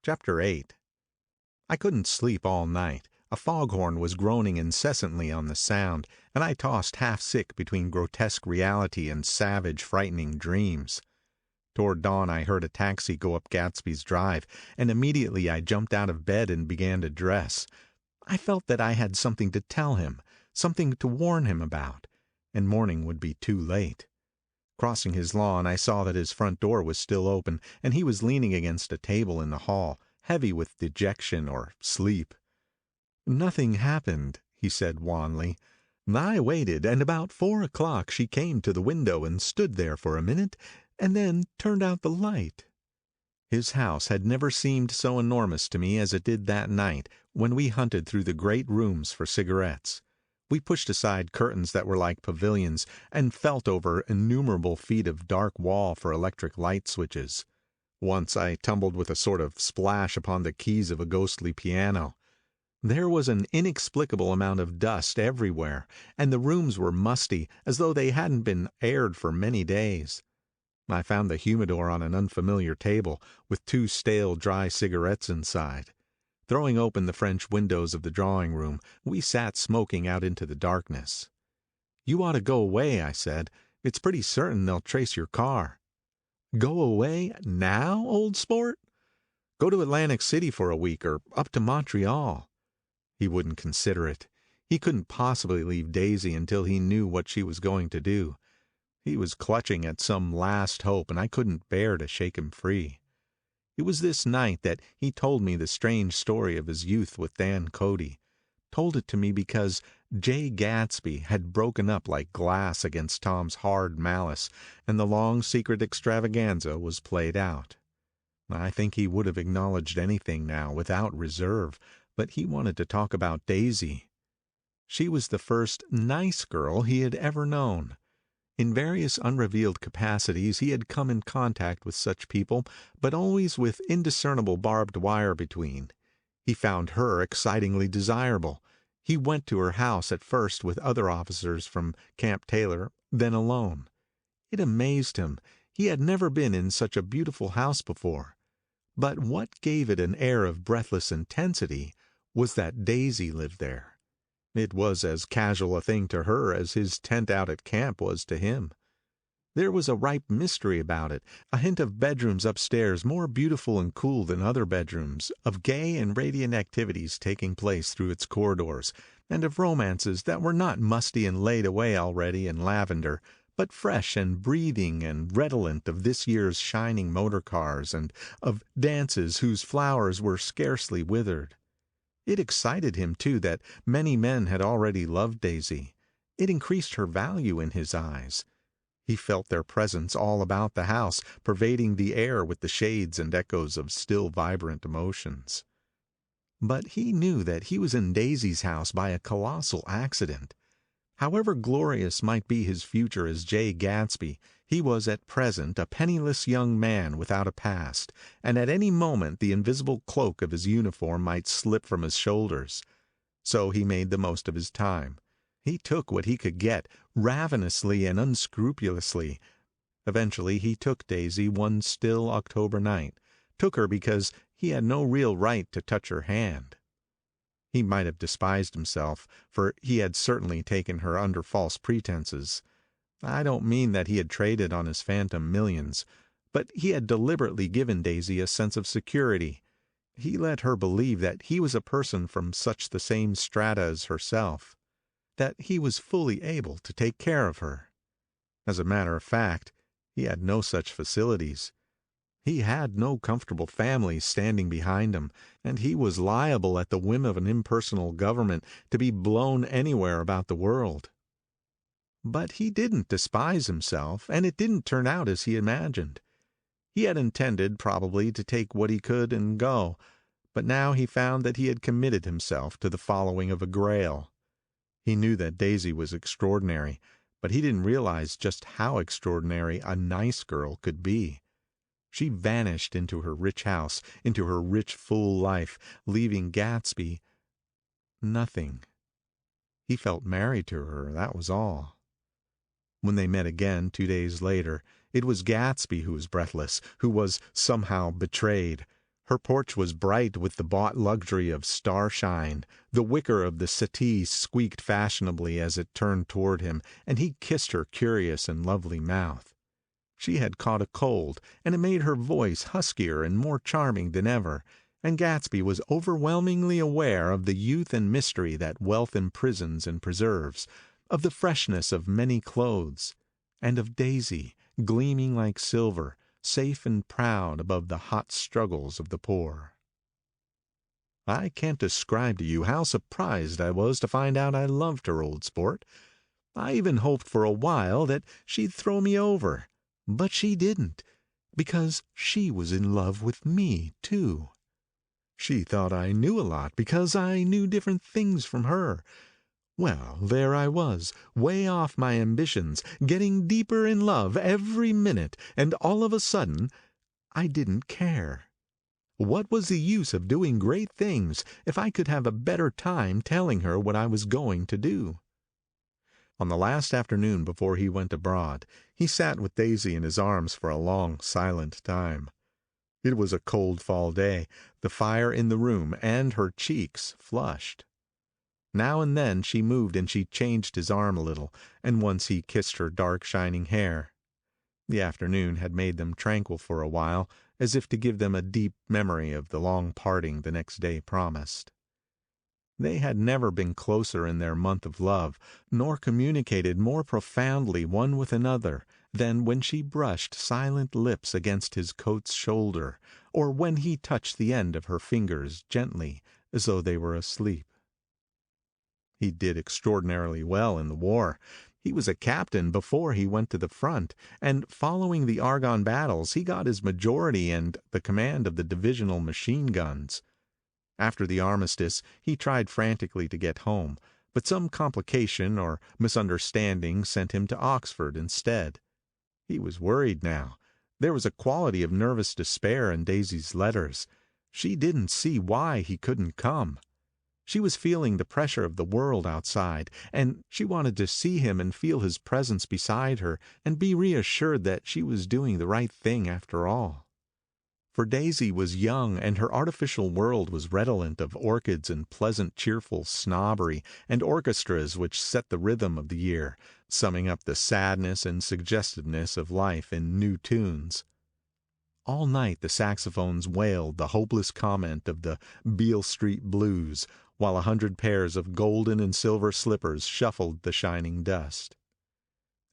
Chapter 8. I couldn't sleep all night. A foghorn was groaning incessantly on the sound, and I tossed half sick between grotesque reality and savage, frightening dreams. Toward dawn I heard a taxi go up Gatsby's drive, and immediately I jumped out of bed and began to dress. I felt that I had something to tell him, something to warn him about, and morning would be too late. Crossing his lawn, I saw that his front door was still open, and he was leaning against a table in the hall, heavy with dejection or sleep. "Nothing happened," he said wanly. "I waited, and about 4 o'clock she came to the window and stood there for a minute, and then turned out the light." His house had never seemed so enormous to me as it did that night, when we hunted through the great rooms for cigarettes. We pushed aside curtains that were like pavilions, and felt over innumerable feet of dark wall for electric light switches. Once I tumbled with a sort of splash upon the keys of a ghostly piano. There was an inexplicable amount of dust everywhere, and the rooms were musty, as though they hadn't been aired for many days. I found the humidor on an unfamiliar table, with 2 stale dry cigarettes inside. Throwing open the French windows of the drawing room, we sat smoking out into the darkness. "You ought to go away," I said. "It's pretty certain they'll trace your car." "Go away? Now, old sport?" "Go to Atlantic City for a week, or up to Montreal." He wouldn't consider it. He couldn't possibly leave Daisy until he knew what she was going to do. He was clutching at some last hope, and I couldn't bear to shake him free. It was this night that he told me the strange story of his youth with Dan Cody. Told it to me because Jay Gatsby had broken up like glass against Tom's hard malice, and the long secret extravaganza was played out. I think he would have acknowledged anything now without reserve, but he wanted to talk about Daisy. She was the first nice girl he had ever known. In various unrevealed capacities he had come in contact with such people, but always with indiscernible barbed wire between. He found her excitingly desirable. He went to her house at first with other officers from Camp Taylor, then alone. It amazed him. He had never been in such a beautiful house before. But what gave it an air of breathless intensity was that Daisy lived there. It was as casual a thing to her as his tent out at camp was to him. There was a ripe mystery about it, a hint of bedrooms upstairs more beautiful and cool than other bedrooms, of gay and radiant activities taking place through its corridors, and of romances that were not musty and laid away already in lavender, but fresh and breathing and redolent of this year's shining motor cars, and of dances whose flowers were scarcely withered. It excited him, too, that many men had already loved Daisy. It increased her value in his eyes. He felt their presence all about the house, pervading the air with the shades and echoes of still vibrant emotions. But he knew that he was in Daisy's house by a colossal accident. However glorious might be his future as Jay Gatsby, he was at present a penniless young man without a past, and at any moment the invisible cloak of his uniform might slip from his shoulders. So he made the most of his time. He took what he could get, ravenously and unscrupulously. Eventually he took Daisy one still October night, took her because he had no real right to touch her hand. He might have despised himself, for he had certainly taken her under false pretenses. I don't mean that he had traded on his phantom millions, but he had deliberately given Daisy a sense of security. He let her believe that he was a person from such the same strata as herself, that he was fully able to take care of her. As a matter of fact, he had no such facilities. He had no comfortable family standing behind him, and he was liable at the whim of an impersonal government to be blown anywhere about the world. But he didn't despise himself, and it didn't turn out as he imagined. He had intended, probably, to take what he could and go, but now he found that he had committed himself to the following of a grail. He knew that Daisy was extraordinary, but he didn't realize just how extraordinary a nice girl could be. She vanished into her rich house, into her rich, full life, leaving Gatsby nothing. He felt married to her, that was all. When they met again 2 days later, it was Gatsby who was breathless, who was somehow betrayed. Her porch was bright with the bought luxury of starshine. The wicker of the settee squeaked fashionably as it turned toward him, and he kissed her curious and lovely mouth. She had caught a cold, and it made her voice huskier and more charming than ever, and Gatsby was overwhelmingly aware of the youth and mystery that wealth imprisons and preserves, of the freshness of many clothes, and of Daisy, gleaming like silver, safe and proud above the hot struggles of the poor. I can't describe to you how surprised I was to find out I loved her, old sport. I even hoped for a while that she'd throw me over, but she didn't, because she was in love with me, too. She thought I knew a lot because I knew different things from her. Well, there I was, way off my ambitions, getting deeper in love every minute, and all of a sudden, I didn't care. What was the use of doing great things if I could have a better time telling her what I was going to do? On the last afternoon before he went abroad, he sat with Daisy in his arms for a long, silent time. It was a cold fall day, the fire in the room and her cheeks flushed. Now and then she moved and she changed his arm a little, and once he kissed her dark shining hair. The afternoon had made them tranquil for a while, as if to give them a deep memory of the long parting the next day promised. They had never been closer in their month of love, nor communicated more profoundly one with another than when she brushed silent lips against his coat's shoulder, or when he touched the end of her fingers gently as though they were asleep. He did extraordinarily well in the war. He was a captain before he went to the front, and following the Argonne battles he got his majority and the command of the divisional machine guns. After the armistice he tried frantically to get home, but some complication or misunderstanding sent him to Oxford instead. He was worried now. There was a quality of nervous despair in Daisy's letters. She didn't see why he couldn't come. She was feeling the pressure of the world outside, and she wanted to see him and feel his presence beside her and be reassured that she was doing the right thing after all. For Daisy was young, and her artificial world was redolent of orchids and pleasant cheerful snobbery and orchestras which set the rhythm of the year, summing up the sadness and suggestiveness of life in new tunes. All night the saxophones wailed the hopeless comment of the Beale Street blues, while 100 pairs of golden and silver slippers shuffled the shining dust.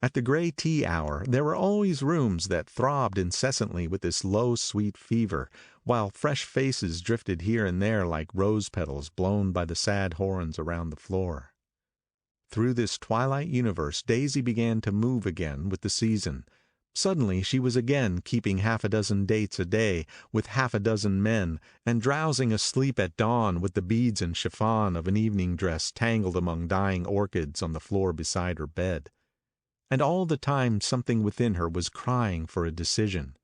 At the gray tea hour there were always rooms that throbbed incessantly with this low sweet fever, while fresh faces drifted here and there like rose petals blown by the sad horns around the floor. Through this twilight universe Daisy began to move again with the season. Suddenly she was again keeping 6 dates a day with 6 men, and drowsing asleep at dawn with the beads and chiffon of an evening dress tangled among dying orchids on the floor beside her bed. And all the time something within her was crying for a decision.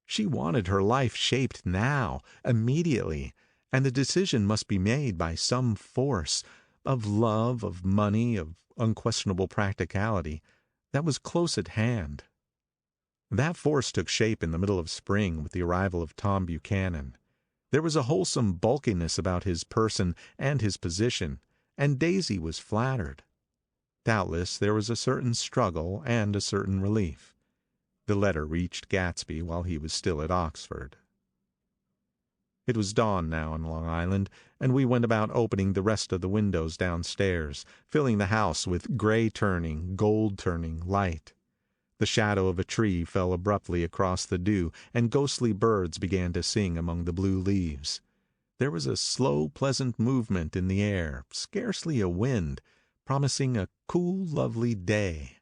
She wanted her life shaped now, immediately, and the decision must be made by some force, of love, of money, of unquestionable practicality, that was close at hand. That force took shape in the middle of spring with the arrival of Tom Buchanan. There was a wholesome bulkiness about his person and his position, and Daisy was flattered. Doubtless there was a certain struggle and a certain relief. The letter reached Gatsby while he was still at Oxford. It was dawn now on Long Island, and we went about opening the rest of the windows downstairs, filling the house with gray-turning, gold-turning light. The shadow of a tree fell abruptly across the dew, and ghostly birds began to sing among the blue leaves. There was a slow, pleasant movement in the air, scarcely a wind, promising a cool, lovely day.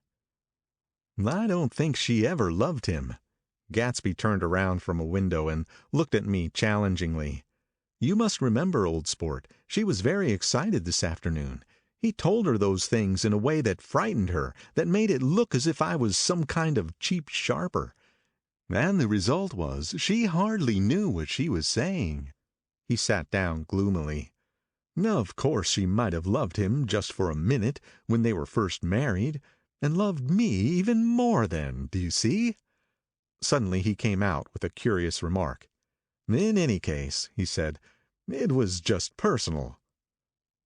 I don't think she ever loved him. Gatsby turned around from a window and looked at me challengingly. You must remember, old sport, she was very excited this afternoon. He told her those things in a way that frightened her, that made it look as if I was some kind of cheap sharper. And the result was she hardly knew what she was saying. He sat down gloomily. Of course she might have loved him just for a minute, when they were first married, and loved me even more then, do you see? Suddenly he came out with a curious remark. "In any case," he said, "it was just personal."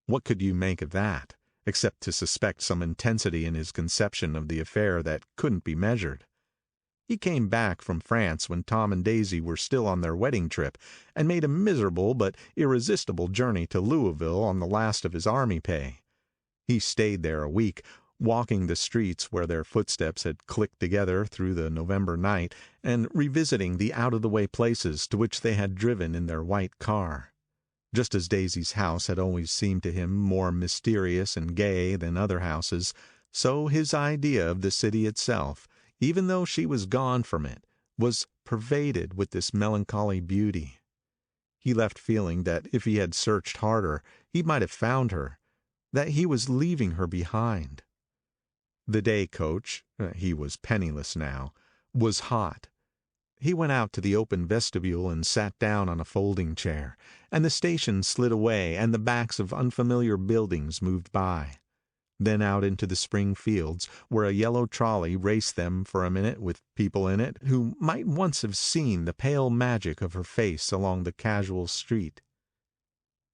What could you make of that, except to suspect some intensity in his conception of the affair that couldn't be measured? He came back from France when Tom and Daisy were still on their wedding trip, and made a miserable but irresistible journey to Louisville on the last of his army pay. He stayed there a week, walking the streets where their footsteps had clicked together through the November night, and revisiting the out-of-the-way places to which they had driven in their white car. Just as Daisy's house had always seemed to him more mysterious and gay than other houses, so his idea of the city itself, even though she was gone from it, was pervaded with this melancholy beauty. He left feeling that if he had searched harder, he might have found her, that he was leaving her behind. The day coach, he was penniless now, was hot. He went out to the open vestibule and sat down on a folding chair, and the station slid away and the backs of unfamiliar buildings moved by. Then out into the spring fields, where a yellow trolley raced them for a minute with people in it who might once have seen the pale magic of her face along the casual street.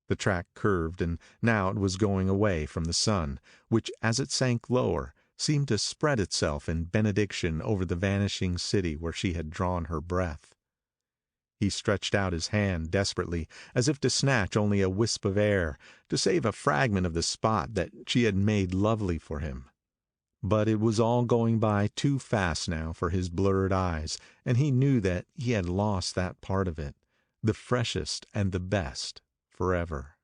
The track curved, and now it was going away from the sun, which, as it sank lower, seemed to spread itself in benediction over the vanishing city where she had drawn her breath. He stretched out his hand desperately, as if to snatch only a wisp of air, to save a fragment of the spot that she had made lovely for him. But it was all going by too fast now for his blurred eyes, and he knew that he had lost that part of it, the freshest and the best, forever.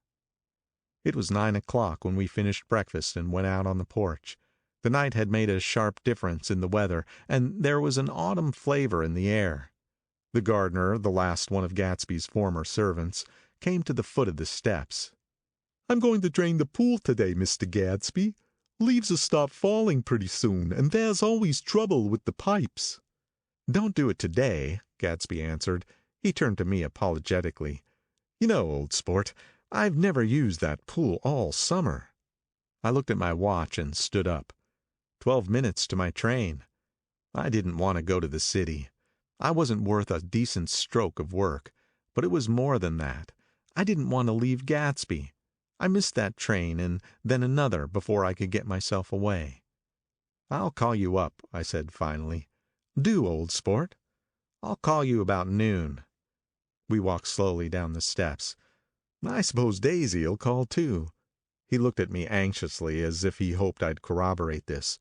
It was 9 o'clock when we finished breakfast and went out on the porch. The night had made a sharp difference in the weather, and there was an autumn flavor in the air. The gardener, the last one of Gatsby's former servants, came to the foot of the steps. "I'm going to drain the pool today, Mr. Gatsby. Leaves'll stop falling pretty soon, and there's always trouble with the pipes." "Don't do it today," Gatsby answered. He turned to me apologetically. "You know, old sport, I've never used that pool all summer." I looked at my watch and stood up. 12 minutes to my train. I didn't want to go to the city. I wasn't worth a decent stroke of work, but it was more than that. I didn't want to leave Gatsby. I missed that train and then another before I could get myself away. "I'll call you up," I said finally. "Do, old sport." "I'll call you about noon." We walked slowly down the steps. "I suppose Daisy'll call too." He looked at me anxiously, as if he hoped I'd corroborate this.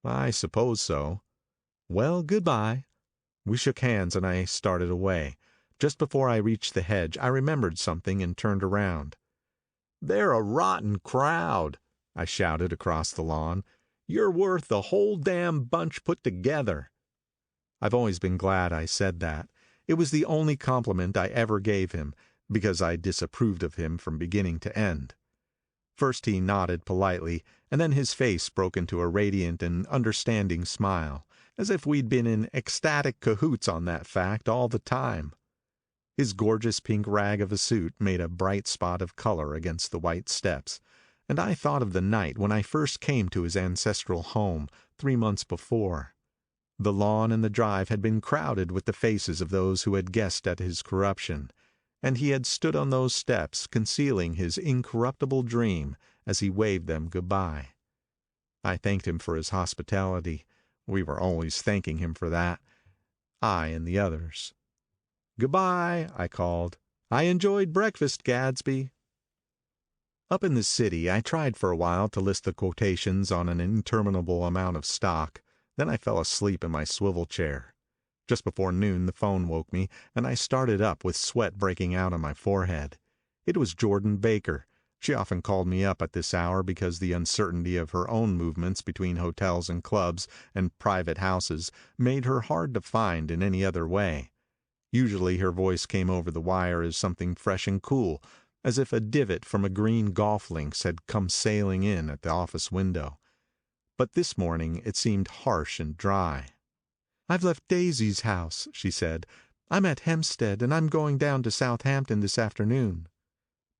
"I suppose so." "Well, goodbye." We shook hands and I started away. Just before I reached the hedge, I remembered something and turned around. "They're a rotten crowd," I shouted across the lawn. "You're worth the whole damn bunch put together." I've always been glad I said that. It was the only compliment I ever gave him, because I disapproved of him from beginning to end. First he nodded politely, and then his face broke into a radiant and understanding smile, as if we'd been in ecstatic cahoots on that fact all the time. His gorgeous pink rag of a suit made a bright spot of color against the white steps, and I thought of the night when I first came to his ancestral home, 3 months before. The lawn and the drive had been crowded with the faces of those who had guessed at his corruption, and he had stood on those steps concealing his incorruptible dream as he waved them goodbye. I thanked him for his hospitality. We were always thanking him for that, I and the others. "Goodbye," I called. "I enjoyed breakfast, Gadsby." Up in the city, I tried for a while to list the quotations on an interminable amount of stock. Then I fell asleep in my swivel chair. Just before noon the phone woke me, and I started up with sweat breaking out on my forehead. It was Jordan Baker. She often called me up at this hour because the uncertainty of her own movements between hotels and clubs and private houses made her hard to find in any other way. Usually her voice came over the wire as something fresh and cool, as if a divot from a green golf links had come sailing in at the office window. But this morning it seemed harsh and dry. "I've left Daisy's house," she said. "I'm at Hempstead, and I'm going down to Southampton this afternoon."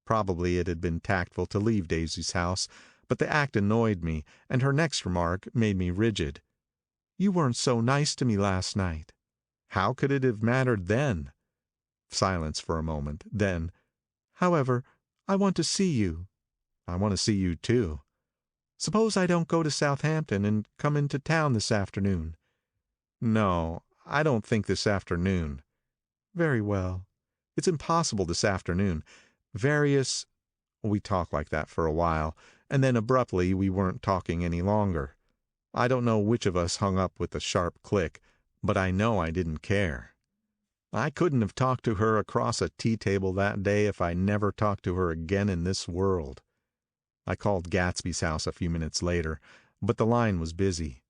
Probably it had been tactful to leave Daisy's house, but the act annoyed me, and her next remark made me rigid. "You weren't so nice to me last night." How could it have mattered then? Silence for a moment. Then, "However, I want to see you." "I want to see you too." "Suppose I don't go to Southampton and come into town this afternoon?" "No, I don't think this afternoon." "Very well. It's impossible this afternoon. Various—" We talked like that for a while, and then abruptly we weren't talking any longer. I don't know which of us hung up with a sharp click, but I know I didn't care. I couldn't have talked to her across a tea table that day if I never talked to her again in this world. I called Gatsby's house a few minutes later, but the line was busy.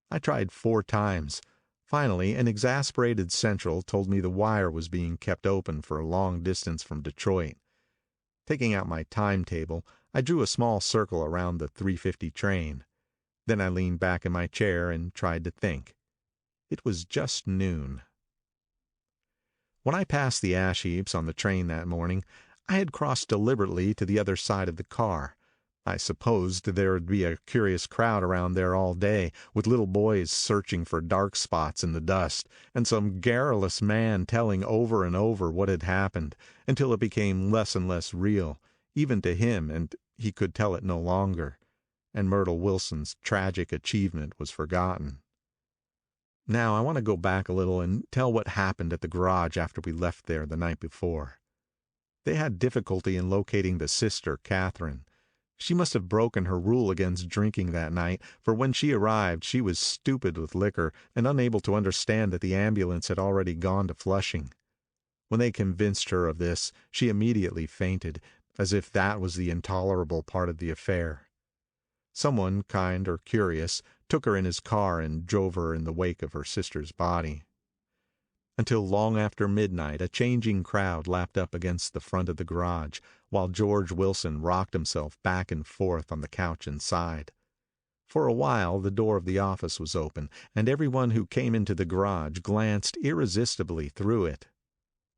I tried 4 times. Finally, an exasperated central told me the wire was being kept open for a long distance from Detroit. Taking out my timetable, I drew a small circle around the 3:50 train. Then I leaned back in my chair and tried to think. It was just noon. When I passed the ash heaps on the train that morning, I had crossed deliberately to the other side of the car. I supposed there would be a curious crowd around there all day, with little boys searching for dark spots in the dust, and some garrulous man telling over and over what had happened, until it became less and less real, even to him, and he could tell it no longer, and Myrtle Wilson's tragic achievement was forgotten. Now I want to go back a little and tell what happened at the garage after we left there the night before. They had difficulty in locating the sister, Catherine. She must have broken her rule against drinking that night, for when she arrived she was stupid with liquor and unable to understand that the ambulance had already gone to Flushing. When they convinced her of this, she immediately fainted, as if that was the intolerable part of the affair. Someone, kind or curious, took her in his car and drove her in the wake of her sister's body. Until long after midnight a changing crowd lapped up against the front of the garage, while George Wilson rocked himself back and forth on the couch inside. For a while the door of the office was open, and everyone who came into the garage glanced irresistibly through it.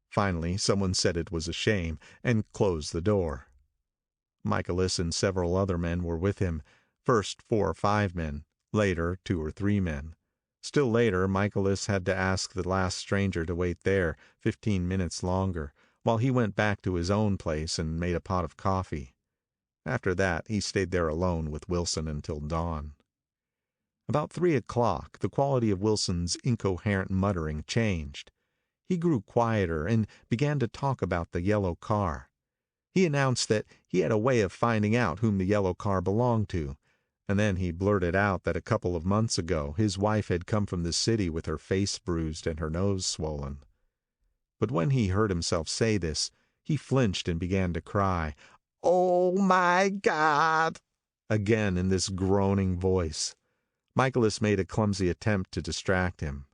Finally someone said it was a shame, and closed the door. Michaelis and several other men were with him. First 4 or 5 men, later 2 or 3 men. Still later, Michaelis had to ask the last stranger to wait there 15 minutes longer, while he went back to his own place and made a pot of coffee. After that, he stayed there alone with Wilson until dawn. About 3 o'clock, the quality of Wilson's incoherent muttering changed. He grew quieter and began to talk about the yellow car. He announced that he had a way of finding out whom the yellow car belonged to. And then he blurted out that a couple of months ago his wife had come from the city with her face bruised and her nose swollen. But when he heard himself say this, he flinched and began to cry, "Oh, my God!" again in this groaning voice. Michaelis made a clumsy attempt to distract him.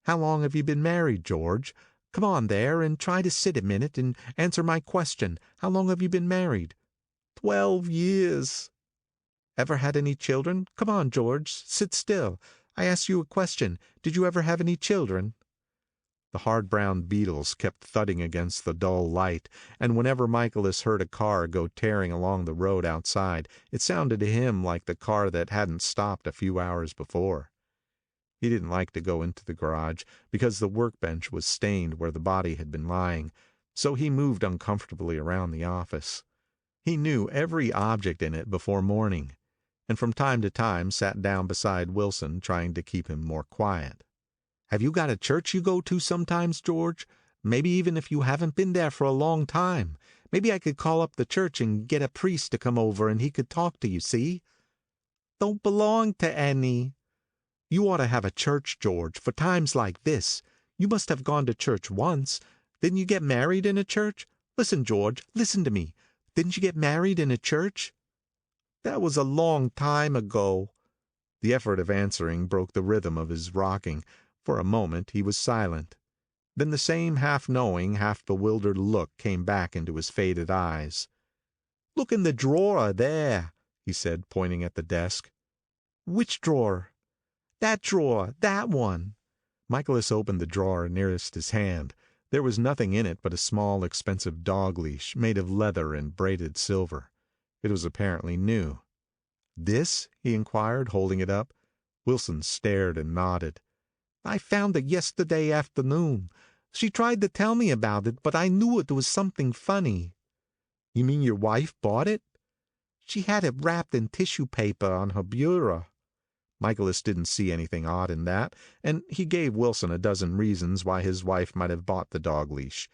"How long have you been married, George? Come on there and try to sit a minute and answer my question. How long have you been married?" 12 years. "Ever had any children? Come on, George, sit still. I asked you a question. Did you ever have any children?" The hard brown beetles kept thudding against the dull light, and whenever Michaelis heard a car go tearing along the road outside, it sounded to him like the car that hadn't stopped a few hours before. He didn't like to go into the garage, because the workbench was stained where the body had been lying, so he moved uncomfortably around the office. He knew every object in it before morning, and from time to time sat down beside Wilson, trying to keep him more quiet. "Have you got a church you go to sometimes, George? Maybe even if you haven't been there for a long time. Maybe I could call up the church and get a priest to come over and he could talk to you, see?" "Don't belong to any." "You ought to have a church, George, for times like this. You must have gone to church once. Didn't you get married in a church? Listen, George, listen to me. Didn't you get married in a church?" "That was a long time ago." The effort of answering broke the rhythm of his rocking. For a moment he was silent. Then the same half-knowing, half-bewildered look came back into his faded eyes. "Look in the drawer there," he said, pointing at the desk. "Which drawer?" "That drawer, that one." Michaelis opened the drawer nearest his hand. There was nothing in it but a small, expensive dog leash, made of leather and braided silver. It was apparently new. "This?" he inquired, holding it up. Wilson stared and nodded. "I found it yesterday afternoon. She tried to tell me about it, but I knew it was something funny." "You mean your wife bought it?" "She had it wrapped in tissue paper on her bureau." Michaelis didn't see anything odd in that, and he gave Wilson a dozen reasons why his wife might have bought the dog leash.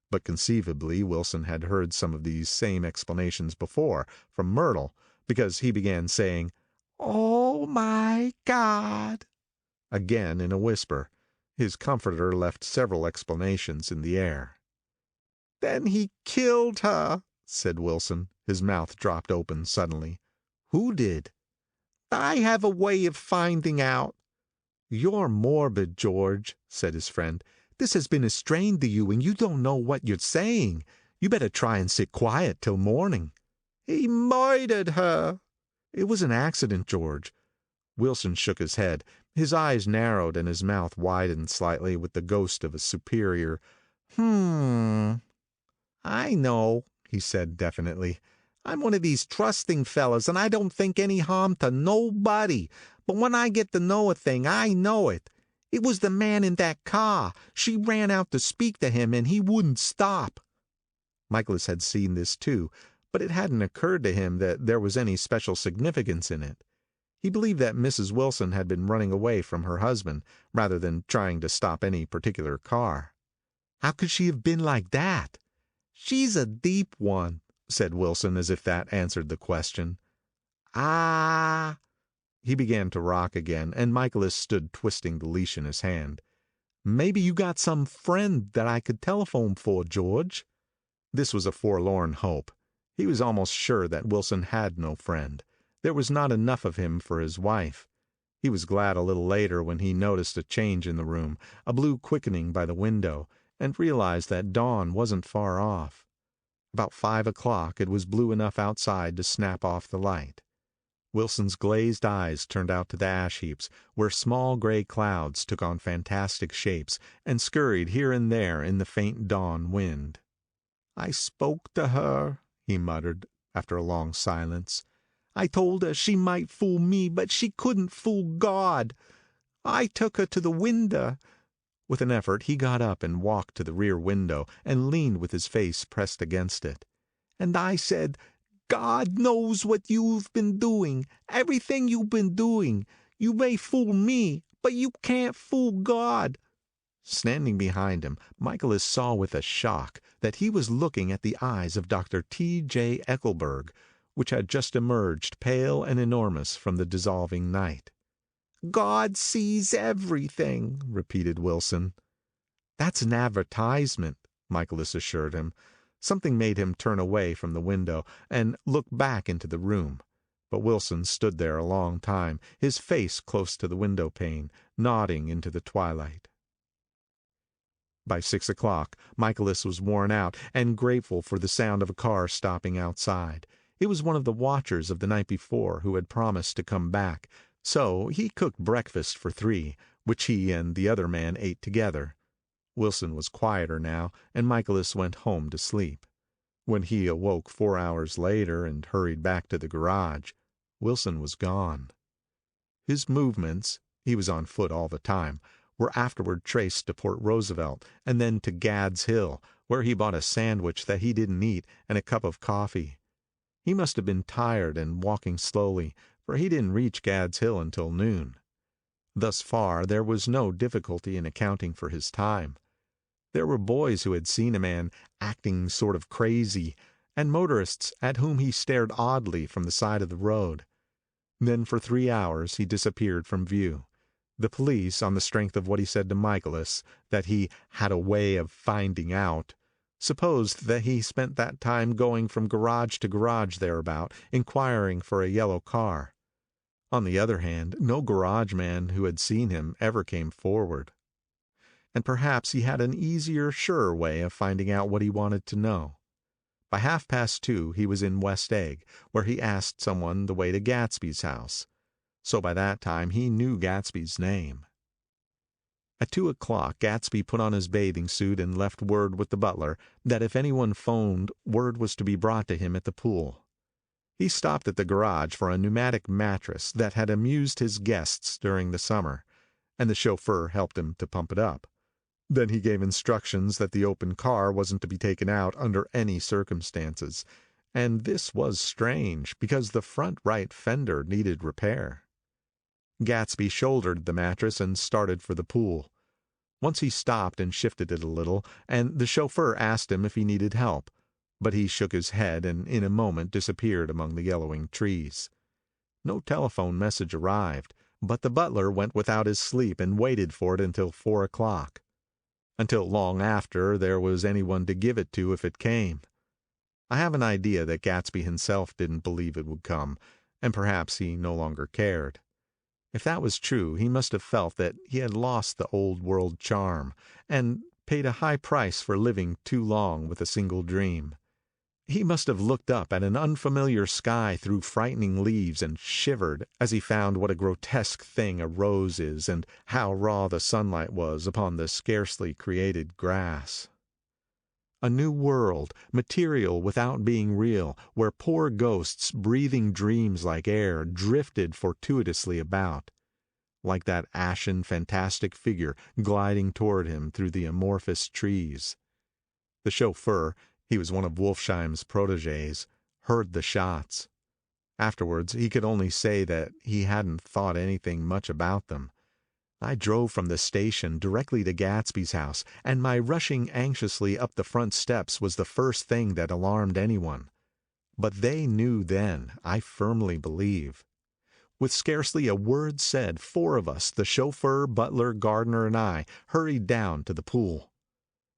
But conceivably Wilson had heard some of these same explanations before, from Myrtle, because he began saying, "Oh my God," again in a whisper. His comforter left several explanations in the air. "Then he killed her," said Wilson. His mouth dropped open suddenly. "Who did?" "I have a way of finding out." "You're morbid, George," said his friend. "This has been a strain to you, and you don't know what you're saying. You better try and sit quiet till morning." "He murdered her." "It was an accident, George." Wilson shook his head. His eyes narrowed and his mouth widened slightly with the ghost of a superior. "I know," he said definitely. "I'm one of these trusting fellas, and I don't think any harm to nobody. But when I get to know a thing, I know it. It was the man in that car. She ran out to speak to him, and he wouldn't stop." Michaelis had seen this too, but it hadn't occurred to him that there was any special significance in it. He believed that Mrs. Wilson had been running away from her husband, rather than trying to stop any particular car. "How could she have been like that?" "She's a deep one," said Wilson, as if that answered the question. "Ah." He began to rock again, and Michaelis stood twisting the leash in his hand. "Maybe you got some friend that I could telephone for, George." This was a forlorn hope. He was almost sure that Wilson had no friend. There was not enough of him for his wife. He was glad a little later when he noticed a change in the room, a blue quickening by the window, and realized that dawn wasn't far off. About 5 o'clock, it was blue enough outside to snap off the light. Wilson's glazed eyes turned out to the ash heaps, where small gray clouds took on fantastic shapes and scurried here and there in the faint dawn wind. "I spoke to her," he muttered, after a long silence. "I told her she might fool me, but she couldn't fool God. I took her to the window." With an effort, he got up and walked to the rear window and leaned with his face pressed against it. "And I said, 'God knows what you've been doing, everything you've been doing. You may fool me, but you can't fool God.'" Standing behind him, Michaelis saw with a shock that he was looking at the eyes of Dr. T.J. Eckelberg, which had just emerged pale and enormous from the dissolving night. "God sees everything," repeated Wilson. "That's an advertisement," Michaelis assured him. Something made him turn away from the window and look back into the room. But Wilson stood there a long time, his face close to the window pane, nodding into the twilight. By 6 o'clock, Michaelis was worn out and grateful for the sound of a car stopping outside. It was one of the watchers of the night before who had promised to come back, so he cooked breakfast for 3, which he and the other man ate together. Wilson was quieter now, and Michaelis went home to sleep. When he awoke 4 hours later and hurried back to the garage, Wilson was gone. His movements, he was on foot all the time, were afterward traced to Port Roosevelt and then to Gad's Hill, where he bought a sandwich that he didn't eat and a cup of coffee. He must have been tired and walking slowly, for he didn't reach Gad's Hill until noon. Thus far, there was no difficulty in accounting for his time. There were boys who had seen a man acting sort of crazy, and motorists at whom he stared oddly from the side of the road. Then for 3 hours he disappeared from view. The police, on the strength of what he said to Michaelis, that he had a way of finding out, supposed that he spent that time going from garage to garage thereabout, inquiring for a yellow car. On the other hand, no garage man who had seen him ever came forward. And perhaps he had an easier, surer way of finding out what he wanted to know. By 2:30 he was in West Egg, where he asked someone the way to Gatsby's house. So by that time he knew Gatsby's name. At 2 o'clock, Gatsby put on his bathing suit and left word with the butler that if anyone phoned, word was to be brought to him at the pool. He stopped at the garage for a pneumatic mattress that had amused his guests during the summer, and the chauffeur helped him to pump it up. Then he gave instructions that the open car wasn't to be taken out under any circumstances. And this was strange, because the front right fender needed repair. Gatsby shouldered the mattress and started for the pool. Once he stopped and shifted it a little, and the chauffeur asked him if he needed help, but he shook his head and in a moment disappeared among the yellowing trees. No telephone message arrived, but the butler went without his sleep and waited for it until 4 o'clock. Until long after there was anyone to give it to if it came. I have an idea that Gatsby himself didn't believe it would come, and perhaps he no longer cared. If that was true, he must have felt that he had lost the old world charm, and paid a high price for living too long with a single dream. He must have looked up at an unfamiliar sky through frightening leaves and shivered as he found what a grotesque thing a rose is and how raw the sunlight was upon the scarcely created grass. A new world, material without being real, where poor ghosts breathing dreams like air drifted fortuitously about, like that ashen fantastic figure gliding toward him through the amorphous trees. The chauffeur, he was one of Wolfsheim's protégés, heard the shots. Afterwards he could only say that he hadn't thought anything much about them. I drove from the station directly to Gatsby's house, and my rushing anxiously up the front steps was the first thing that alarmed anyone. But they knew then, I firmly believe. With scarcely a word said, 4 of us, the chauffeur, butler, gardener, and I, hurried down to the pool.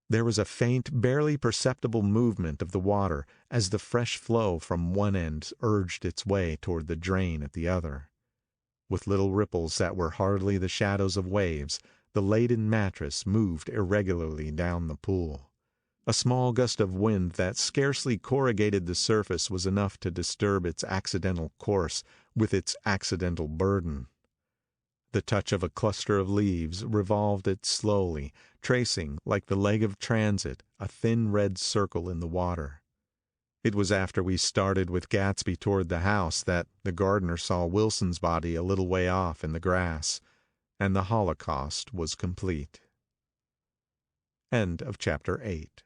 There was a faint, barely perceptible movement of the water as the fresh flow from one end urged its way toward the drain at the other. With little ripples that were hardly the shadows of waves, the laden mattress moved irregularly down the pool. A small gust of wind that scarcely corrugated the surface was enough to disturb its accidental course with its accidental burden. The touch of a cluster of leaves revolved it slowly, tracing, like the leg of transit, a thin red circle in the water. It was after we started with Gatsby toward the house that the gardener saw Wilson's body a little way off in the grass, and the Holocaust was complete. End of chapter 8.